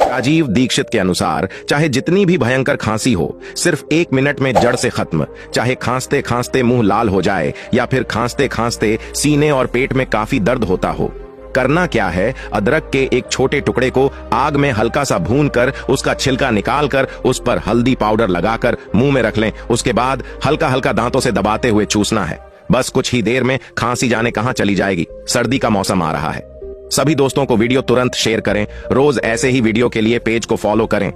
राजीव दीक्षित के अनुसार चाहे जितनी भी भयंकर खांसी हो, सिर्फ 1 मिनट में जड़ से खत्म। चाहे खांसते खांसते मुंह लाल हो जाए या फिर खांसते खांसते सीने और पेट में काफी दर्द होता हो, करना क्या है, अदरक के एक छोटे टुकड़े को आग में हल्का सा भूनकर उसका छिलका निकालकर उस पर हल्दी पाउडर लगाकर मुंह में रख लें। उसके बाद हल्का हल्का दांतों से दबाते हुए चूसना है। बस कुछ ही देर में खांसी जाने कहां चली जाएगी। सर्दी का मौसम आ रहा है। सभी दोस्तों को वीडियो तुरंत शेयर करें। रोज ऐसे ही वीडियो के लिए पेज को फॉलो करें।